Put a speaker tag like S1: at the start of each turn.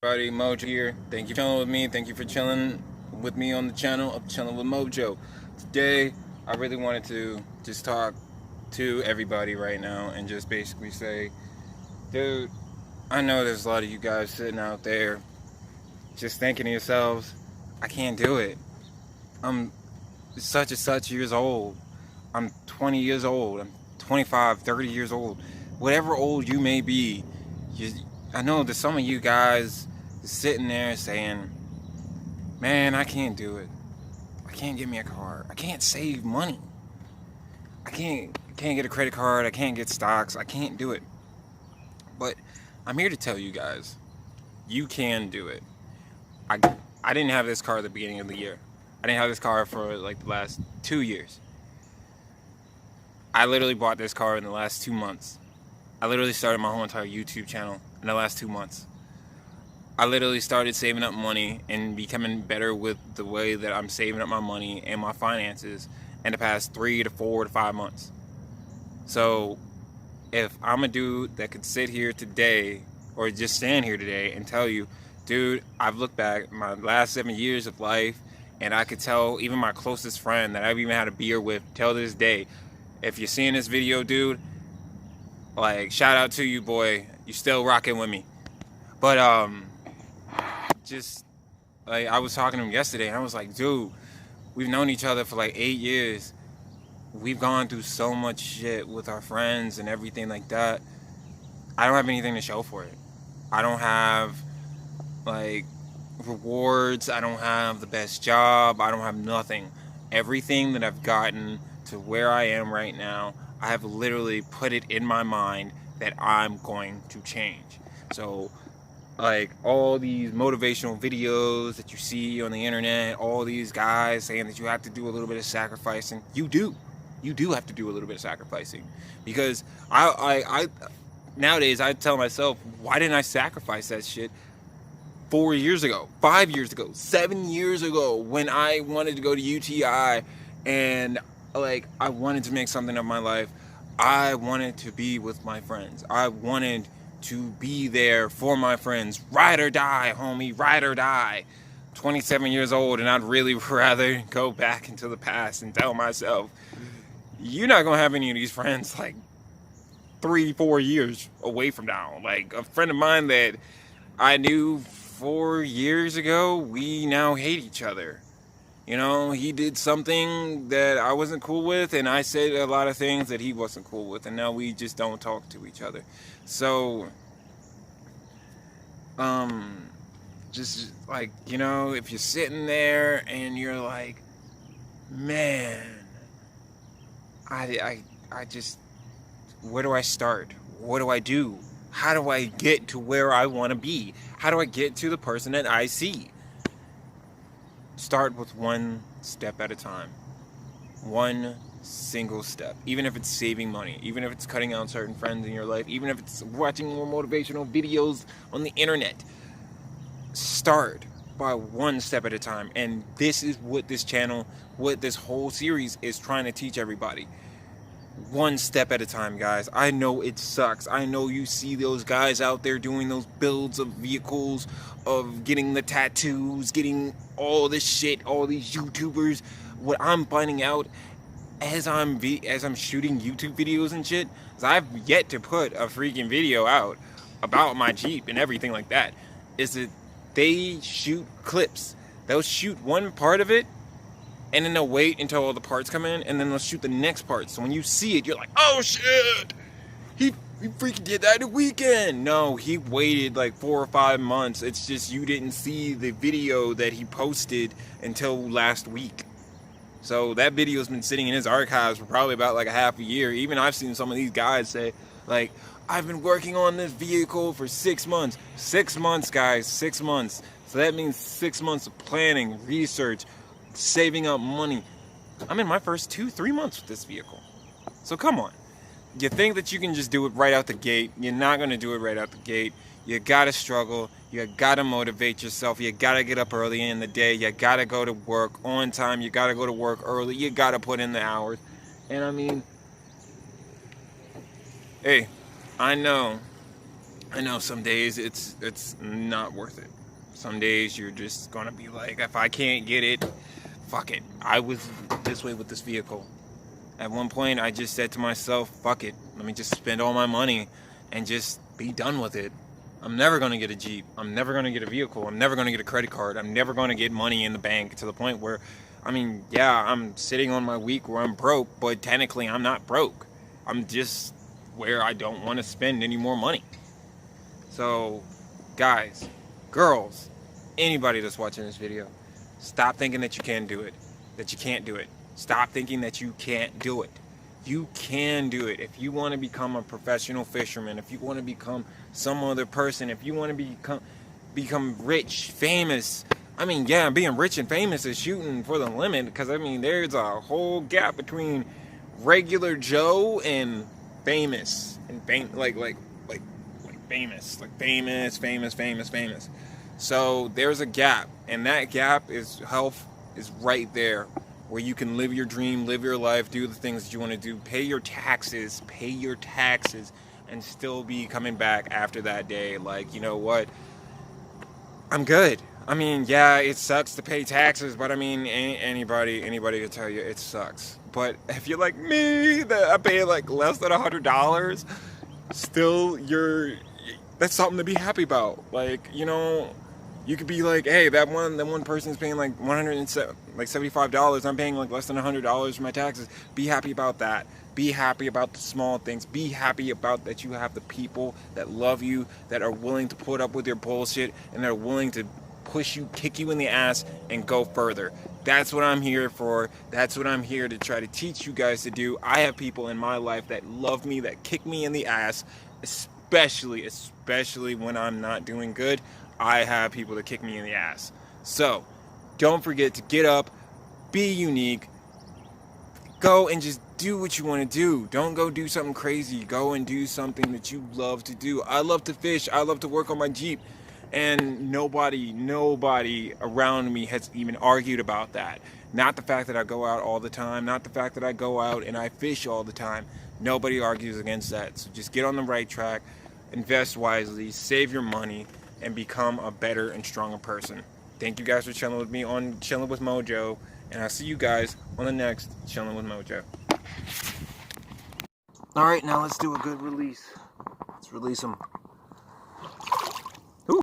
S1: Everybody, Mojo here. Thank you for chilling with me. Thank you for chilling with me on the channel of Chilling with Mojo. Today, I really wanted to just talk to everybody right now and just basically say, dude, I know there's a lot of you guys sitting out there just thinking to yourselves, I can't do it. I'm such and such years old. I'm 20 years old. I'm 25, 30 years old. Whatever old you may be, I know that some of you guys sitting there saying, man, I can't do it. I can't get me a car. I can't save money. I can't get a credit card. I can't get stocks. I can't do it. But I'm here to tell you guys, you can do it. I didn't have this car at the beginning of the year. I didn't have this car for like the last 2 years. I literally bought this car in the last 2 months. I literally started my whole entire YouTube channel in the last 2 months. I literally started saving up money and becoming better with the way that I'm saving up my money and my finances in the past 3 to 4 to 5 months. So if I'm a dude that could sit here today or just stand here today and tell you, dude, I've looked back my last 7 years of life and I could tell even my closest friend that I've even had a beer with till this day, if you're seeing this video, dude, like, shout out to you, boy. You still rocking with me. But just like I was talking to him yesterday and I was like, dude, we've known each other for like 8 years. We've gone through so much shit with our friends and everything like that. I don't have anything to show for it. I don't have like rewards. I don't have the best job. I don't have nothing. Everything that I've gotten to where I am right now, I have literally put it in my mind that I'm going to change. So like all these motivational videos that you see on the internet, all these guys saying that you have to do a little bit of sacrificing, you do have to do a little bit of sacrificing. Because I nowadays I tell myself, why didn't I sacrifice that shit 4 years ago, 5 years ago, 7 years ago, when I wanted to go to UTI and like I wanted to make something of my life. I wanted to be with my friends. I wanted to be there for my friends. Ride or die, homie, ride or die. 27 years old, and I'd really rather go back into the past and tell myself, you're not gonna have any of these friends like 3-4 years away from now. Like a friend of mine that I knew 4 years ago, we now hate each other. You know, he did something that I wasn't cool with, and I said a lot of things that he wasn't cool with, and now we just don't talk to each other. So, just like, you know, if you're sitting there and you're like, man, I just, where do I start? What do I do? How do I get to where I want to be? How do I get to the person that I see? Start with one step at a time. One single step. Even if it's saving money, even if it's cutting out certain friends in your life, even if it's watching more motivational videos on the internet. Start by one step at a time. And this is what this channel, what this whole series is trying to teach everybody. One step at a time, guys. I know it sucks. I know you see those guys out there doing those builds of vehicles, of getting the tattoos, getting all this shit, all these YouTubers. What I'm finding out as I'm shooting YouTube videos and shit, is I've yet to put a freaking video out about my Jeep and everything like that, is that they shoot clips. They'll shoot one part of it, and then they'll wait until all the parts come in, and then they'll shoot the next part. So when you see it, you're like, oh shit, he freaking did that in a weekend. No, he waited like 4 or 5 months. It's just you didn't see the video that he posted until last week. So that video's been sitting in his archives for probably about like a half a year. Even I've seen some of these guys say, like, I've been working on this vehicle for 6 months. 6 months, guys, 6 months. So that means 6 months of planning, research, saving up money. I'm in my first 2-3 months with this vehicle. So come on. You think that you can just do it right out the gate. You're not going to do it right out the gate. You got to struggle. You got to motivate yourself. You got to get up early in the day. You got to go to work on time. You got to go to work early. You got to put in the hours. And I mean, hey, I know I know some days it's not worth it. Some days you're just gonna be like, if I can't get it, fuck it. I was this way with this vehicle. At one point, I just said to myself, fuck it. Let me just spend all my money and just be done with it. I'm never going to get a Jeep. I'm never going to get a vehicle. I'm never going to get a credit card. I'm never going to get money in the bank to the point where, I mean, yeah, I'm sitting on my week where I'm broke, but technically I'm not broke. I'm just where I don't want to spend any more money. So, guys, girls, anybody that's watching this video, stop thinking that you can do it, that you can't do it. Stop thinking that you can't do it. You can do it. If you want to become a professional fisherman, if you want to become some other person, if you want to become rich, famous. I mean, yeah, being rich and famous is shooting for the limit, because I mean, there's a whole gap between regular Joe and famous, and famous. So there's a gap, and that gap is health is right there, where you can live your dream, live your life, do the things that you want to do, pay your taxes, and still be coming back after that day. Like, you know what? I'm good. I mean, yeah, it sucks to pay taxes, but I mean, anybody can tell you it sucks. But if you're like me, that I pay like less than $100, still that's something to be happy about. Like, you know, you could be like, hey, that one person's paying like $175. I'm paying like less than $100 for my taxes. Be happy about that. Be happy about the small things. Be happy about that you have the people that love you, that are willing to put up with your bullshit, and that are willing to push you, kick you in the ass, and go further. That's what I'm here for. That's what I'm here to try to teach you guys to do. I have people in my life that love me, that kick me in the ass, especially when I'm not doing good. I have people that kick me in the ass. So, don't forget to get up, be unique, go and just do what you want to do. Don't go do something crazy. Go and do something that you love to do. I love to fish. I love to work on my Jeep. And nobody around me has even argued about that. Not the fact that I go out all the time. Not the fact that I go out and I fish all the time. Nobody argues against that. So just get on the right track, invest wisely, save your money, and become a better and stronger person. Thank you guys for chilling with me on Chilling with Mojo, and I'll see you guys on the next Chilling with Mojo. Alright, now let's do a good release. Let's release them.